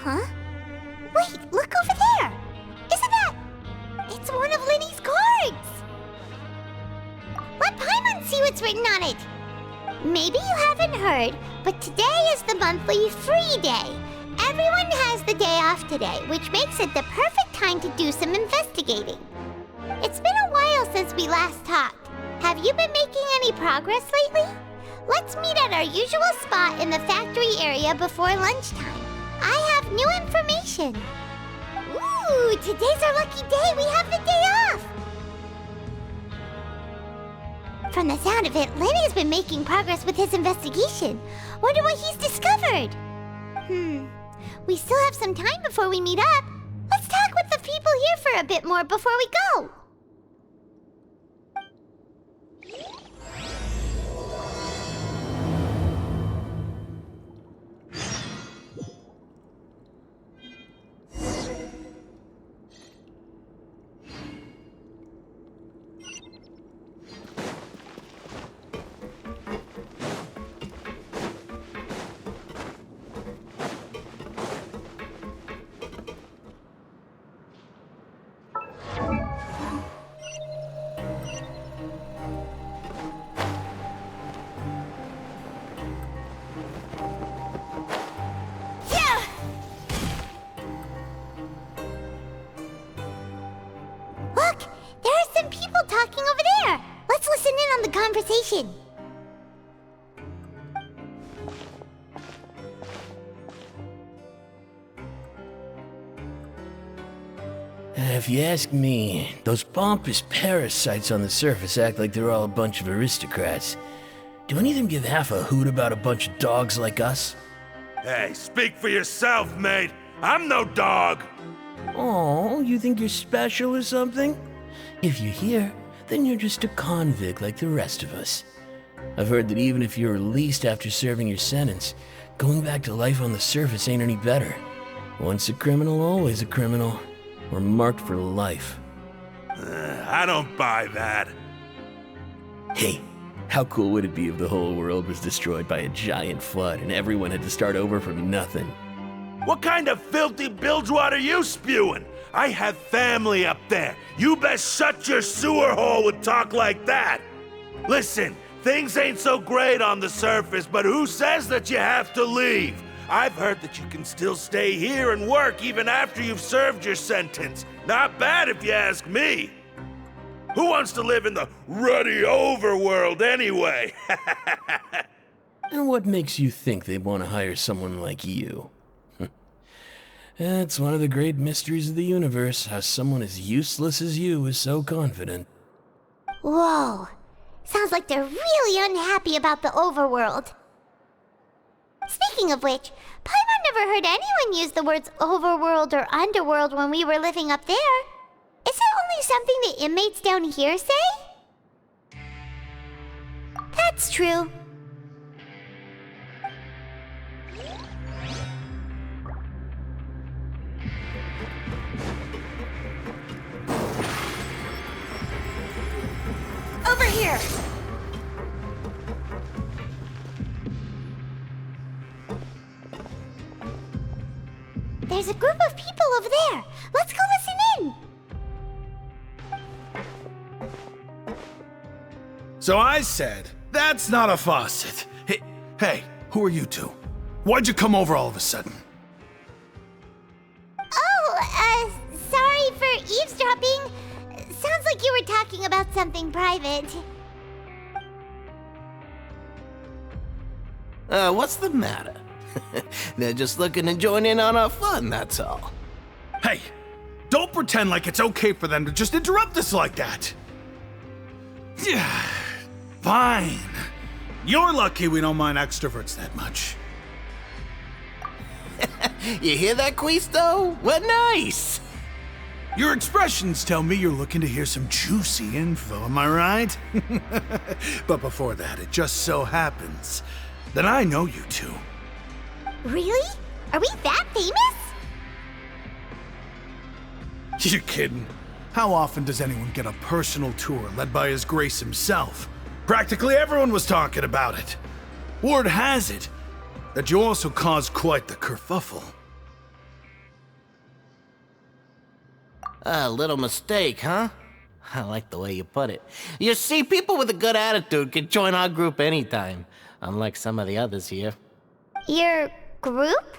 Huh? Wait, look over there! Isn't that... It's one of Linny's cards! Let Paimon see what's written on it! Maybe you haven't heard, but today is the monthly free day. Everyone has the day off today, which makes it the perfect time to do some investigating. It's been a while since we last talked. Have you been making any progress lately? Let's meet at our usual spot in the factory area before lunchtime. I have new information. Ooh, today's our lucky day. We have the day off. From the sound of it, Lenny's been making progress with his investigation. Wonder what he's discovered. We still have some time before we meet up. Let's talk with the people here for a bit more before we go. Conversation. If you ask me, those pompous parasites on the surface act like they're all a bunch of aristocrats. Do any of them give half a hoot about a bunch of dogs like us? Hey, speak for yourself, mate. I'm no dog. Oh, you think you're special or something? If you're here, then you're just a convict like the rest of us. I've heard that even if you're released after serving your sentence, going back to life on the surface ain't any better. Once a criminal, always a criminal. We're marked for life. I don't buy that. Hey, how cool would it be if the whole world was destroyed by a giant flood and everyone had to start over from nothing? What kind of filthy bilgewater are you spewing? I have family up there. You best shut your sewer hole with talk like that. Listen, things ain't so great on the surface, but who says that you have to leave? I've heard that you can still stay here and work even after you've served your sentence. Not bad if you ask me. Who wants to live in the ruddy overworld anyway? And what makes you think they'd want to hire someone like you? It's one of the great mysteries of the universe, how someone as useless as you is so confident. Whoa. Sounds like they're really unhappy about the overworld. Speaking of which, Paimon never heard anyone use the words overworld or underworld when we were living up there. Is it only something the inmates down here say? That's true. Over here! There's a group of people over there. Let's go listen in. So I said, that's not a faucet. Hey, who are you two? Why'd you come over all of a sudden? Oh, sorry for eavesdropping. Sounds like you were talking about something private. What's the matter? They're just looking to join in on our fun, that's all. Hey, don't pretend like it's okay for them to just interrupt us like that. Yeah, fine. You're lucky we don't mind extroverts that much. You hear that, Quisto? What nice! Your expressions tell me you're looking to hear some juicy info, am I right? But before that, it just so happens that I know you two. Really? Are we that famous? You're kidding. How often does anyone get a personal tour led by His Grace himself? Practically everyone was talking about it. Word has it that you also caused quite the kerfuffle. A little mistake, huh? I like the way you put it. You see, people with a good attitude can join our group anytime, unlike some of the others here. Your group?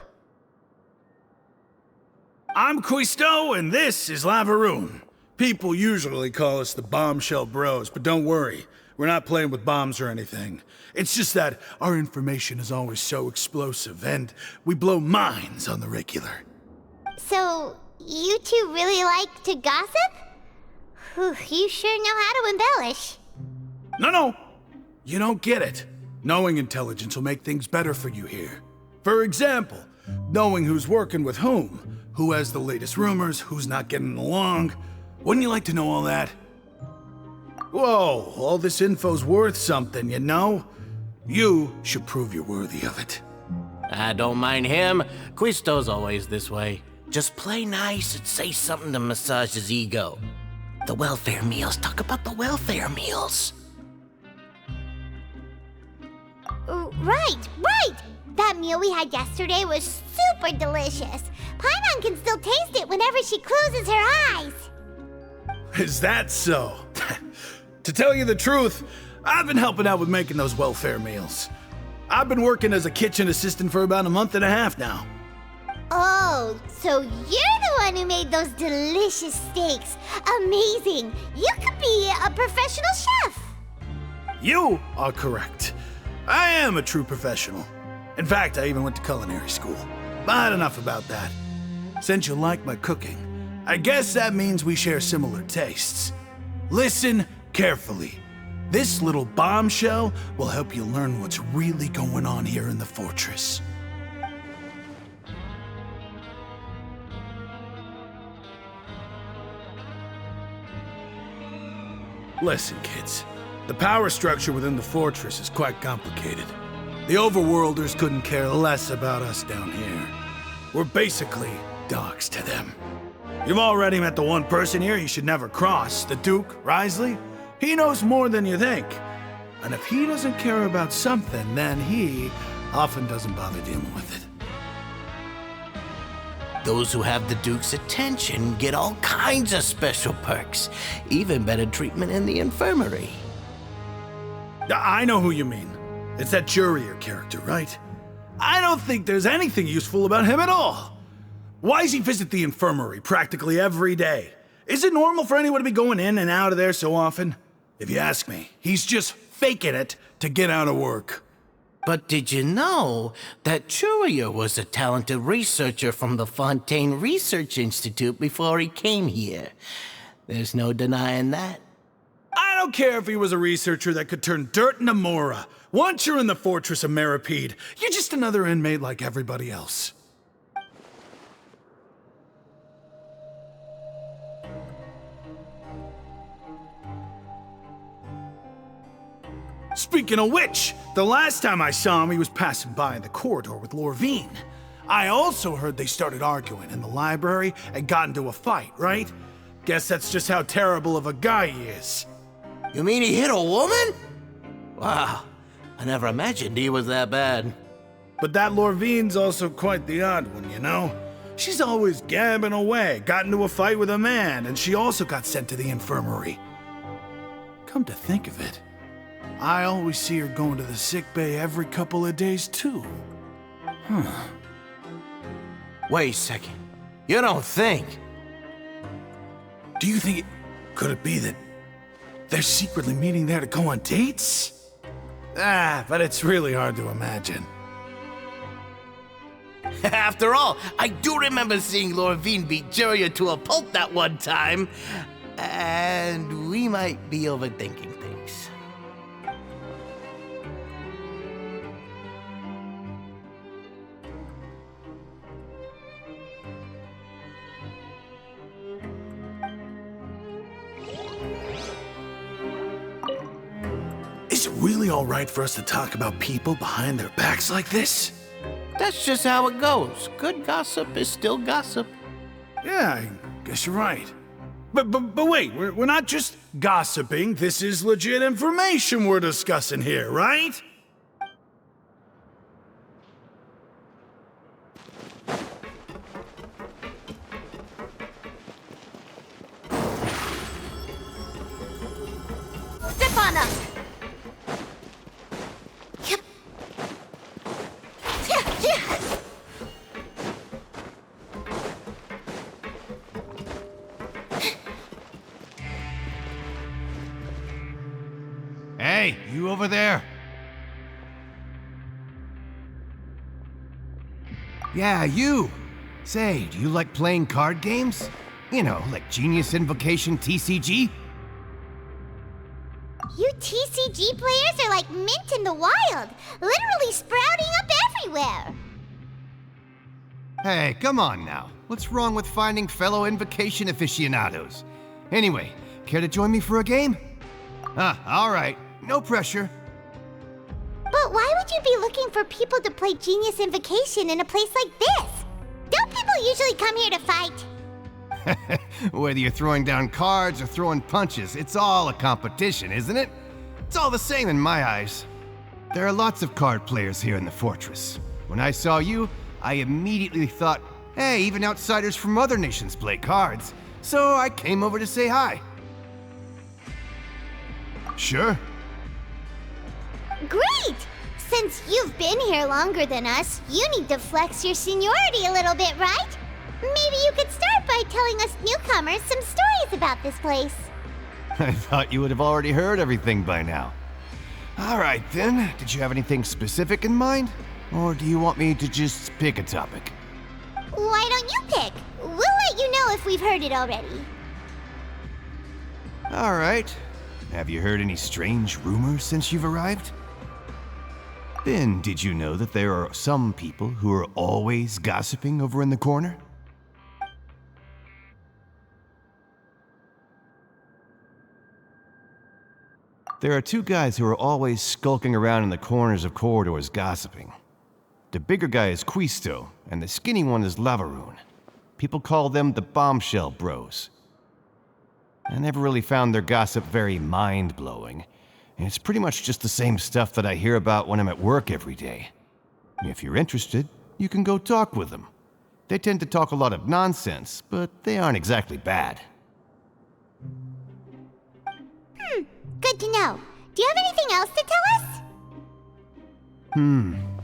I'm Quisto, and this is Lavaroon. People usually call us the Bombshell Bros, but don't worry. We're not playing with bombs or anything. It's just that our information is always so explosive, and we blow minds on the regular. So, you two really like to gossip? Whew, you sure know how to embellish. No. You don't get it. Knowing intelligence will make things better for you here. For example, knowing who's working with whom, who has the latest rumors, who's not getting along. Wouldn't you like to know all that? Whoa, all this info's worth something, you know? You should prove you're worthy of it. I don't mind him. Quisto's always this way. Just play nice and say something to massage his ego. The welfare meals. Talk about the welfare meals. Right! That meal we had yesterday was super delicious. Paimon can still taste it whenever she closes her eyes. Is that so? To tell you the truth, I've been helping out with making those welfare meals. I've been working as a kitchen assistant for about a month and a half now. Oh, so you're the one who made those delicious steaks. Amazing! You could be a professional chef. You are correct. I am a true professional. In fact, I even went to culinary school. But enough about that. Since you like my cooking, I guess that means we share similar tastes. Listen carefully. This little bombshell will help you learn what's really going on here in the fortress. Listen, kids. The power structure within the fortress is quite complicated. The overworlders couldn't care less about us down here. We're basically dogs to them. You've already met the one person here you should never cross, the Duke, Risley. He knows more than you think. And if he doesn't care about something, then he often doesn't bother dealing with it. Those who have the Duke's attention get all kinds of special perks, even better treatment in the infirmary. I know who you mean. It's that Jurier character, right? I don't think there's anything useful about him at all. Why does he visit the infirmary practically every day? Is it normal for anyone to be going in and out of there so often? If you ask me, he's just faking it to get out of work. But did you know that Jurier was a talented researcher from the Fontейn Research Institute before he came here? There's no denying that. I don't care if he was a researcher that could turn dirt into Mora. Once you're in the fortress of Meripede, you're just another inmate like everybody else. Speaking of which, the last time I saw him, he was passing by in the corridor with Lorvine. I also heard they started arguing in the library and got into a fight, right? Guess that's just how terrible of a guy he is. You mean he hit a woman? Wow, I never imagined he was that bad. But that Lorvine's also quite the odd one, you know? She's always gabbing away, got into a fight with a man, and she also got sent to the infirmary. Come to think of it, I always see her going to the sick bay every couple of days, too. Huh. Wait a second. You don't think? Do you think could it be that they're secretly meeting there to go on dates? But it's really hard to imagine. After all, I do remember seeing Lorvine beat Jurier to a pulp that one time. And we might be overthinking things. Is it really all right for us to talk about people behind their backs like this? That's just how it goes. Good gossip is still gossip. Yeah, I guess you're right. But wait, we're not just gossiping. This is legit information we're discussing here, right? mana! Yep. Hey, you over there? Yeah, you! Say, do you like playing card games? You know, like Genius Invocation TCG? You TCG players are like mint in the wild, literally sprouting up everywhere. Hey, come on now. What's wrong with finding fellow Invocation aficionados? Anyway, care to join me for a game? Alright. No pressure. But why would you be looking for people to play Genius Invocation in a place like this? Don't people usually come here to fight? Whether you're throwing down cards or throwing punches, it's all a competition, isn't it? It's all the same in my eyes. There are lots of card players here in the fortress. When I saw you, I immediately thought, hey, even outsiders from other nations play cards. So I came over to say hi. Sure. Great! Since you've been here longer than us, you need to flex your seniority a little bit, right? Maybe you could start by telling us newcomers some stories about this place. I thought you would have already heard everything by now. All right then, did you have anything specific in mind? Or do you want me to just pick a topic? Why don't you pick? We'll let you know if we've heard it already. All right. Have you heard any strange rumors since you've arrived? Then, did you know that there are some people who are always gossiping over in the corner? There are two guys who are always skulking around in the corners of corridors gossiping. The bigger guy is Quisto, and the skinny one is Lavaroon. People call them the Bombshell Bros. I never really found their gossip very mind-blowing. It's pretty much just the same stuff that I hear about when I'm at work every day. If you're interested, you can go talk with them. They tend to talk a lot of nonsense, but they aren't exactly bad. Good to know. Do you have anything else to tell us?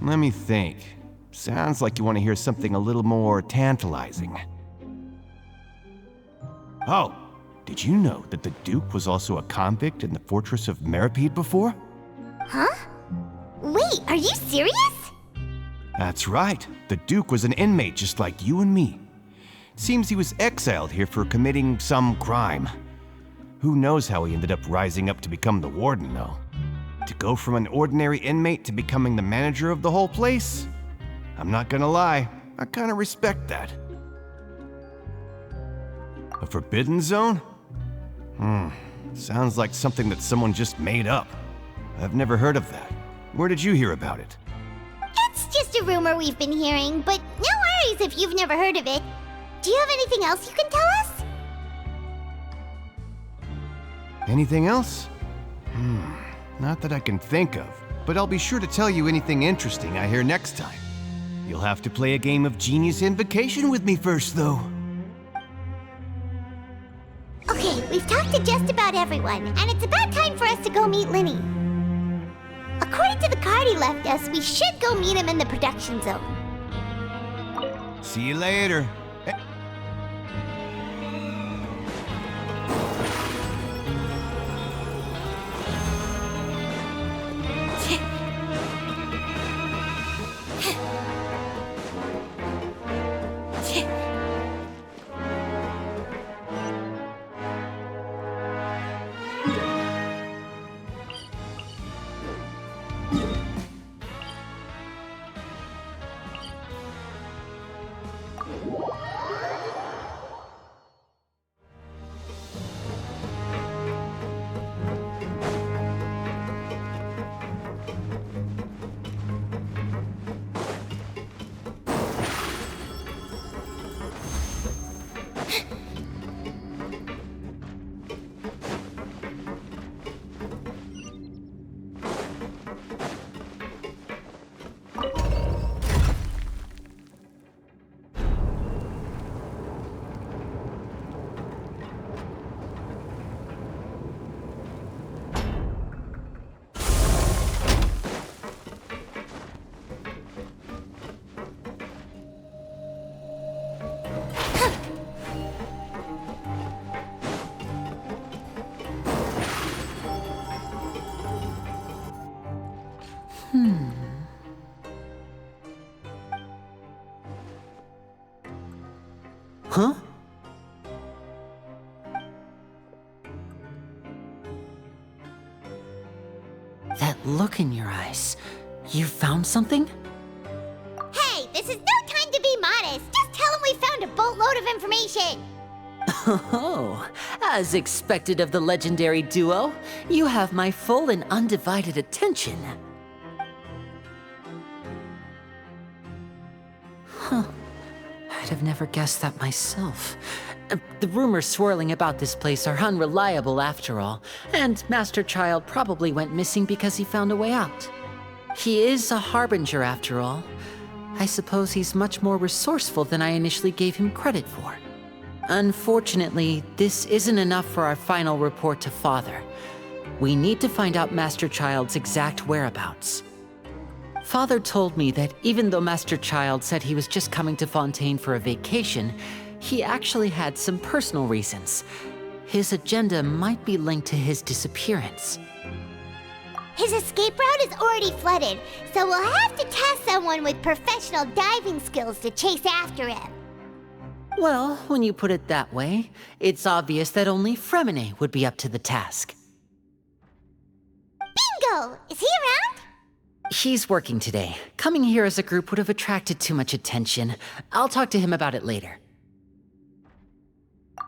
Let me think. Sounds like you want to hear something a little more tantalizing. Oh, did you know that the Duke was also a convict in the Fortress of Meripede before? Huh? Wait, are you serious? That's right. The Duke was an inmate just like you and me. Seems he was exiled here for committing some crime. Who knows how he ended up rising up to become the warden, though? To go from an ordinary inmate to becoming the manager of the whole place? I'm not gonna lie, I kinda respect that. A forbidden zone? Sounds like something that someone just made up. I've never heard of that. Where did you hear about it? It's just a rumor we've been hearing, but no worries if you've never heard of it. Do you have anything else you can tell us? Anything else? Not that I can think of, but I'll be sure to tell you anything interesting I hear next time. You'll have to play a game of Genius Invocation with me first, though. Okay, we've talked to just about everyone, and it's about time for us to go meet Linny. According to the card he left us, we should go meet him in the production zone. See you later. Huh? That look in your eyes. You found something? Hey, this is no time to be modest. Just tell him we found a boatload of information. Oh, as expected of the legendary duo, you have my full and undivided attention. Huh. I'd have never guessed that myself. The rumors swirling about this place are unreliable after all, and Master Child probably went missing because he found a way out. He is a harbinger after all. I suppose he's much more resourceful than I initially gave him credit for. Unfortunately, this isn't enough for our final report to Father. We need to find out Master Child's exact whereabouts. Father told me that even though Master Child said he was just coming to Fontейн for a vacation, he actually had some personal reasons. His agenda might be linked to his disappearance. His escape route is already flooded, so we'll have to task someone with professional diving skills to chase after him. Well, when you put it that way, it's obvious that only Fremine would be up to the task. Bingo! Is he around? He's working today. Coming here as a group would have attracted too much attention. I'll talk to him about it later.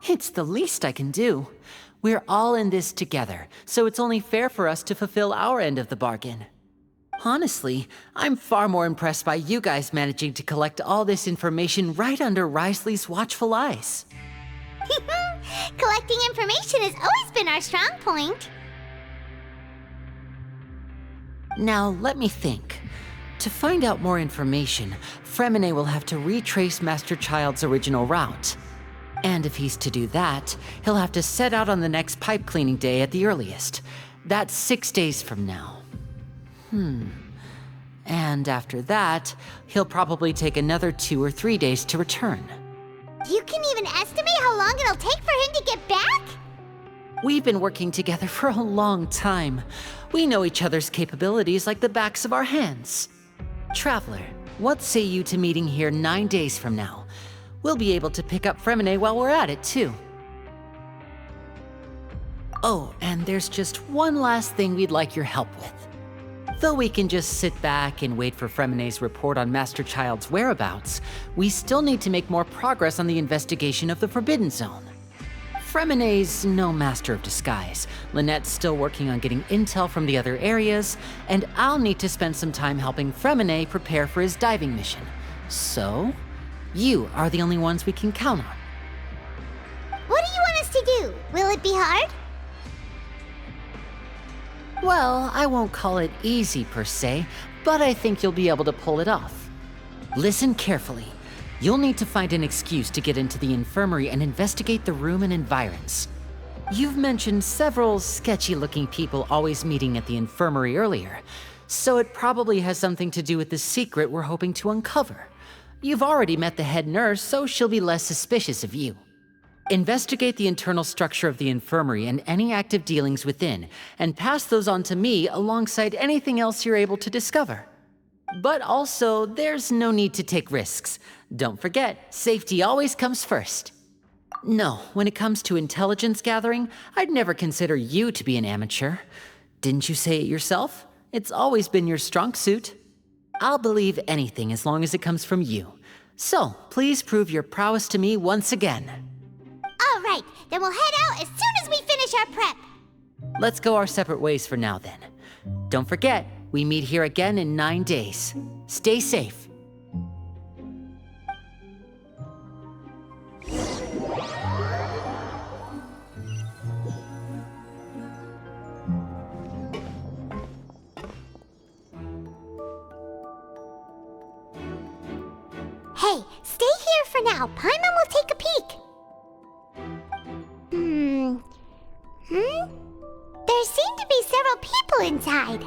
It's the least I can do. We're all in this together, so it's only fair for us to fulfill our end of the bargain. Honestly, I'm far more impressed by you guys managing to collect all this information right under Risley's watchful eyes. Collecting information has always been our strong point. Now, let me think. To find out more information, Fremine will have to retrace Master Child's original route. And if he's to do that, he'll have to set out on the next pipe cleaning day at the earliest. That's 6 days from now. And after that, he'll probably take another 2 or 3 days to return. You can even estimate how long it'll take for him to get back? We've been working together for a long time. We know each other's capabilities like the backs of our hands. Traveler, what say you to meeting here 9 days from now? We'll be able to pick up Fremine while we're at it, too. Oh, and there's just one last thing we'd like your help with. Though we can just sit back and wait for Fremine's report on Master Child's whereabouts, we still need to make more progress on the investigation of the Forbidden Zone. Fremine's no master of disguise, Lynette's still working on getting intel from the other areas, and I'll need to spend some time helping Fremine prepare for his diving mission. So, you are the only ones we can count on. What do you want us to do? Will it be hard? Well, I won't call it easy per se, but I think you'll be able to pull it off. Listen carefully. You'll need to find an excuse to get into the infirmary and investigate the room and environs. You've mentioned several sketchy-looking people always meeting at the infirmary earlier, so it probably has something to do with the secret we're hoping to uncover. You've already met the head nurse, so she'll be less suspicious of you. Investigate the internal structure of the infirmary and any active dealings within, and pass those on to me alongside anything else you're able to discover. But also, there's no need to take risks. Don't forget, safety always comes first. No, when it comes to intelligence gathering, I'd never consider you to be an amateur. Didn't you say it yourself? It's always been your strong suit. I'll believe anything as long as it comes from you. So, please prove your prowess to me once again. All right, then we'll head out as soon as we finish our prep. Let's go our separate ways for now then. Don't forget, we meet here again in 9 days. Stay safe. Hey, stay here for now. Paimon will take a peek. There seem to be several people inside.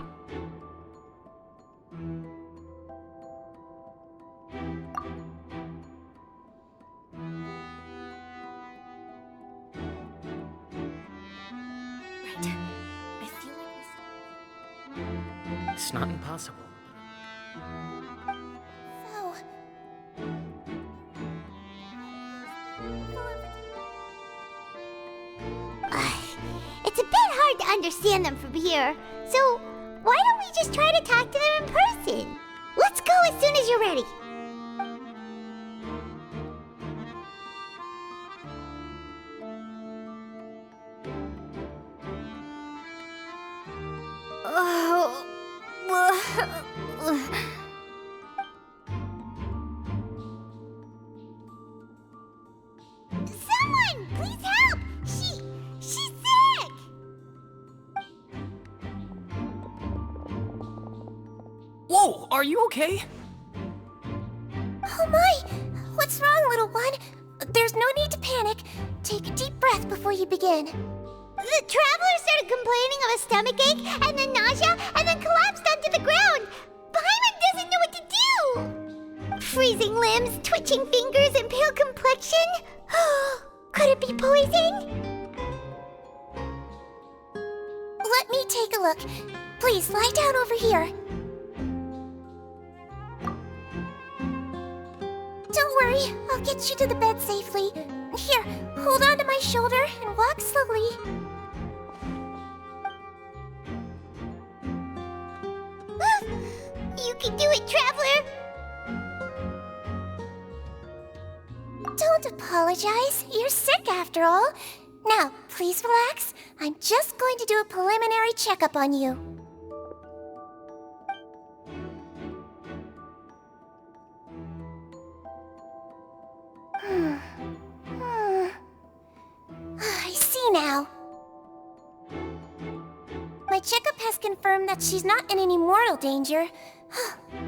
It's not impossible. So... hard to understand them from here. So, why don't we just try to talk to them in person? Let's go as soon as you're ready. Someone, please help! She's sick! Whoa, are you okay? Oh my! What's wrong, little one? There's no need to panic. Take a deep breath before you begin. The traveler started complaining of a stomachache, and then nausea, and then collapsed onto the ground. Paimon doesn't know what to do! Freezing limbs, twitching fingers, and pale complexion? Could it be poison? Let me take a look. Please, lie down over here. Don't worry, I'll get you to the bed safely. Here, hold on to my shoulder and walk slowly. You can do it, Traveler! Don't apologize. You're sick after all. Now, please relax. I'm just going to do a preliminary checkup on you. I see now. My checkup has confirmed that she's not in any mortal danger.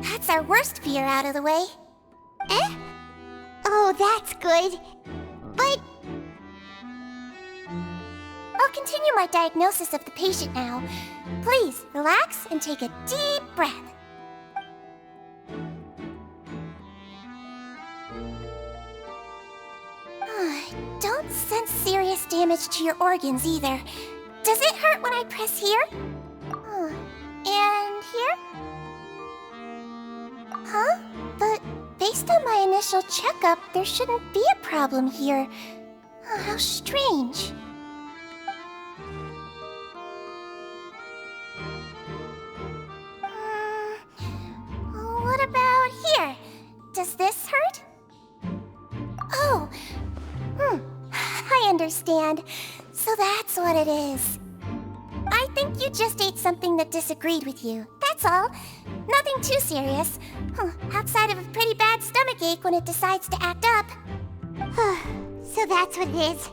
That's our worst fear out of the way. Eh? Oh, that's good. But I'll continue my diagnosis of the patient now. Please, relax and take a deep breath. Don't sense serious damage to your organs either. Does it hurt when I press here? And here? Huh? But based on my initial checkup, there shouldn't be a problem here. How strange. What about here? Does this hurt? Oh. I understand. So that's what it is. I think you just ate something that disagreed with you. That's all. Nothing too serious. Outside of a pretty bad stomachache when it decides to act up. So that's what it is.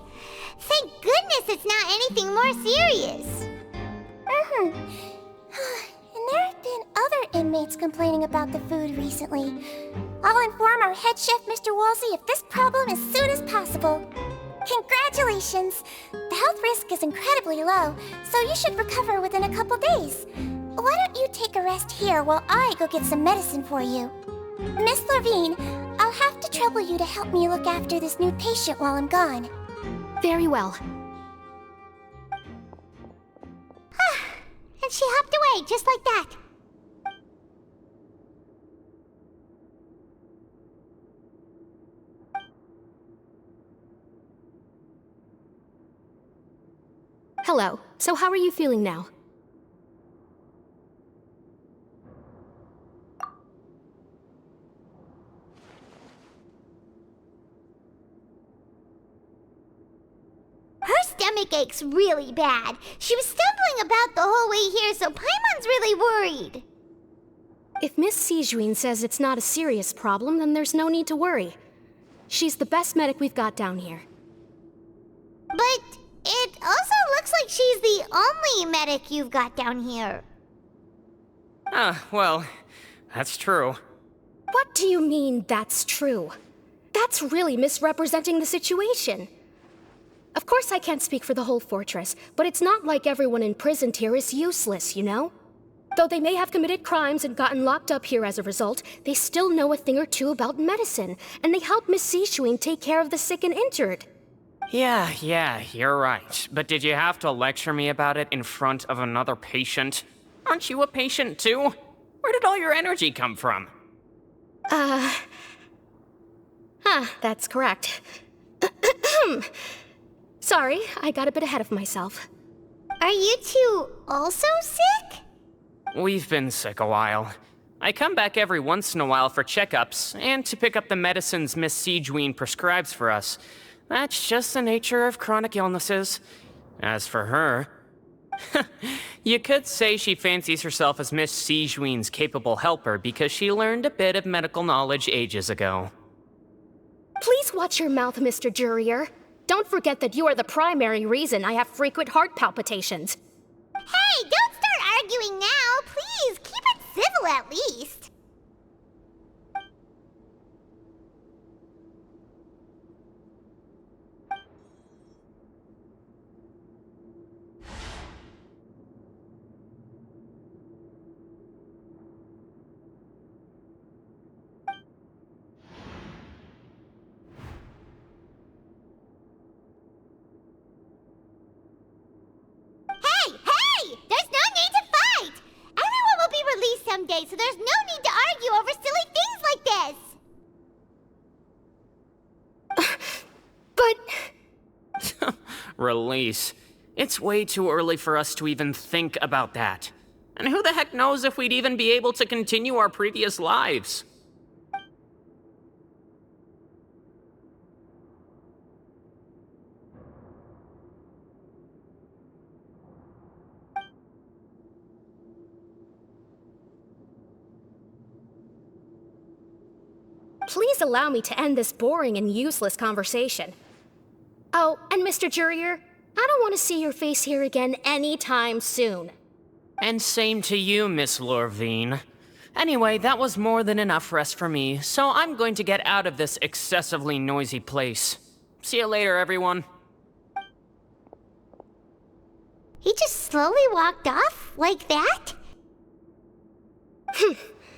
Thank goodness it's not anything more serious. And there have been other inmates complaining about the food recently. I'll inform our head chef, Mr. Woolsey, of this problem as soon as possible. Congratulations! The health risk is incredibly low, so you should recover within a couple days. Why don't you take a rest here while I go get some medicine for you? Miss Levine, I'll have to trouble you to help me look after this new patient while I'm gone. Very well. And she hopped away, just like that. Hello. So how are you feeling now? Her stomach aches really bad. She was stumbling about the whole way here, so Paimon's really worried. If Miss Sijuin says it's not a serious problem, then there's no need to worry. She's the best medic we've got down here. But it also looks like she's the only medic you've got down here. Well, that's true. What do you mean, that's true? That's really misrepresenting the situation. Of course I can't speak for the whole fortress, but it's not like everyone imprisoned here is useless, you know? Though they may have committed crimes and gotten locked up here as a result, they still know a thing or two about medicine, and they help Miss Sijuin take care of the sick and injured. Yeah, you're right. But did you have to lecture me about it in front of another patient? Aren't you a patient too? Where did all your energy come from? That's correct. Sorry, I got a bit ahead of myself. Are you two also sick? We've been sick a while. I come back every once in a while for checkups and to pick up the medicines Miss Siegewien prescribes for us. That's just the nature of chronic illnesses. As for her, you could say she fancies herself as Miss Siegewien's capable helper because she learned a bit of medical knowledge ages ago. Please watch your mouth, Mr. Jurier. Don't forget that you are the primary reason I have frequent heart palpitations. Hey, don't start arguing now! Please, keep it civil at least! Someday, so there's no need to argue over silly things like this! But... Release. It's way too early for us to even think about that. And who the heck knows if we'd even be able to continue our previous lives? Please allow me to end this boring and useless conversation. Oh, and Mr. Jurier, I don't want to see your face here again anytime soon. And same to you, Miss Lorvine. Anyway, that was more than enough rest for me, so I'm going to get out of this excessively noisy place. See you later, everyone. He just slowly walked off like that?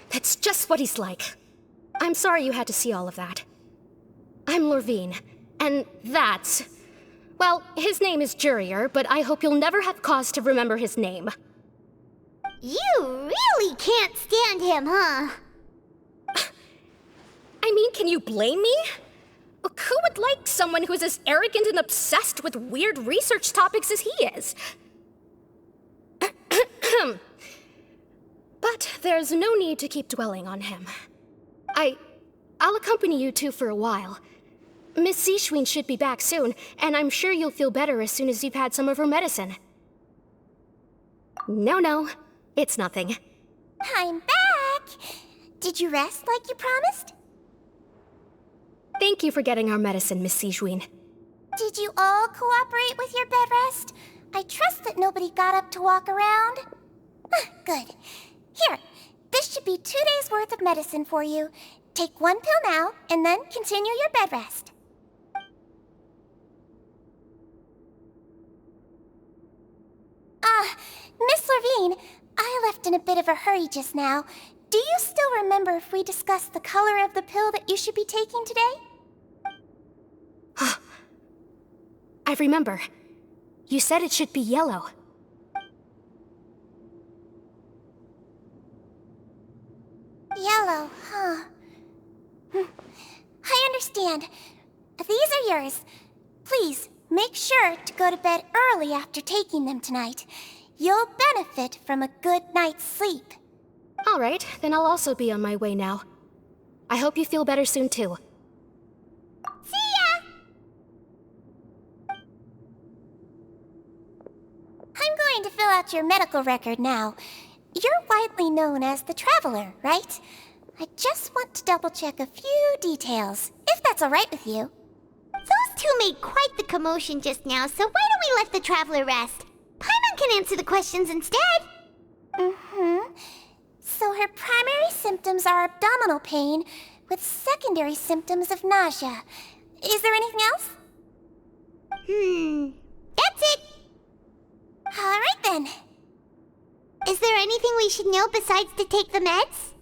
That's just what he's like. I'm sorry you had to see all of that. I'm Lorvine, and that's... Well, his name is Jurier, but I hope you'll never have cause to remember his name. You really can't stand him, huh? I mean, can you blame me? Who would like someone who's as arrogant and obsessed with weird research topics as he is? But there's no need to keep dwelling on him. I'll accompany you two for a while. Miss Siegewien should be back soon, and I'm sure you'll feel better as soon as you've had some of her medicine. No, it's nothing. I'm back! Did you rest like you promised? Thank you for getting our medicine, Miss Siegewien. Did you all cooperate with your bed rest? I trust that nobody got up to walk around. Good. Here, this should be 2 days' worth of medicine for you. Take 1 pill now, and then continue your bed rest. Miss Lorvine, I left in a bit of a hurry just now. Do you still remember if we discussed the color of the pill that you should be taking today? I remember. You said it should be yellow. Yellow, huh? I understand. These are yours. Please, make sure to go to bed early after taking them tonight. You'll benefit from a good night's sleep. All right, then I'll also be on my way now. I hope you feel better soon, too. See ya! I'm going to fill out your medical record now. You're widely known as the Traveler, right? I just want to double-check a few details, if that's all right with you. Those two made quite the commotion just now, so why don't we let the Traveler rest? Paimon can answer the questions instead. So her primary symptoms are abdominal pain, with secondary symptoms of nausea. Is there anything else? That's it. All right then. Is there anything we should know besides to take the meds?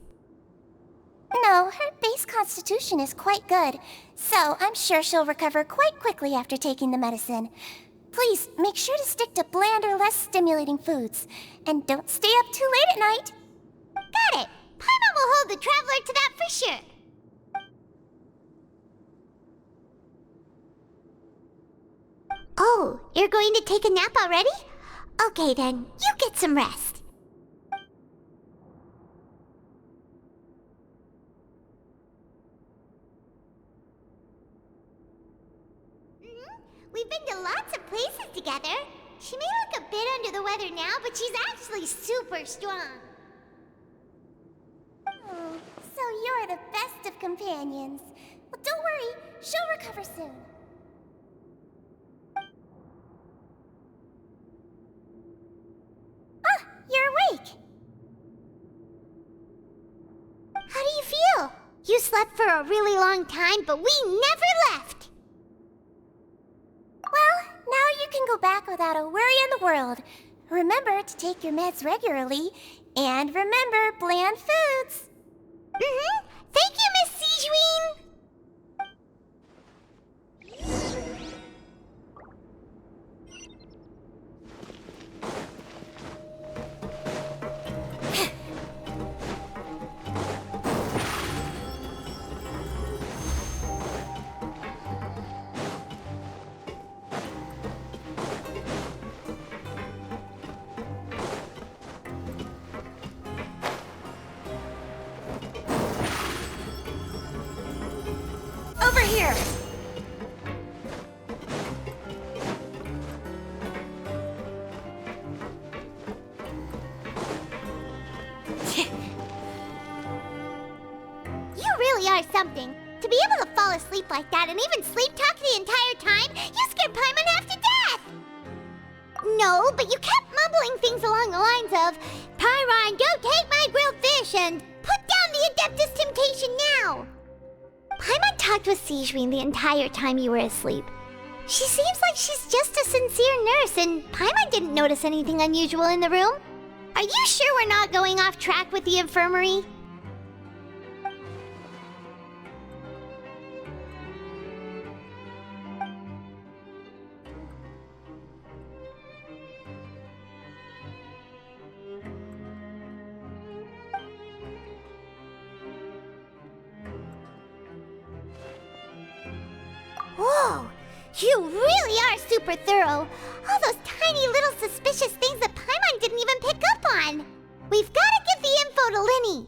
No, her base constitution is quite good, so I'm sure she'll recover quite quickly after taking the medicine. Please, make sure to stick to bland or less stimulating foods, and don't stay up too late at night. Got it! Paimon will hold the Traveler to that for sure. Oh, you're going to take a nap already? Okay then, you get some rest. We've been to lots of places together. She may look a bit under the weather now, but she's actually super strong. Oh, so you're the best of companions. Well, don't worry, she'll recover soon. Ah, you're awake. How do you feel? You slept for a really long time, but we never left. Well, now you can go back without a worry in the world. Remember to take your meds regularly, and remember bland foods. Thank you, Miss Siegeween. Over here! You really are something. To be able to fall asleep like that and even sleep talk the entire time, you scared Paimon half to death! No, but you kept mumbling things along the lines of, Pyron, don't take my grilled fish, and put down the Adeptus Temptation now! Paimon talked with Siegeween the entire time you were asleep. She seems like she's just a sincere nurse, and Paimon didn't notice anything unusual in the room. Are you sure we're not going off track with the infirmary? Whoa! You really are super thorough! All those tiny little suspicious things that Paimon didn't even pick up on! We've gotta get the info to Linny!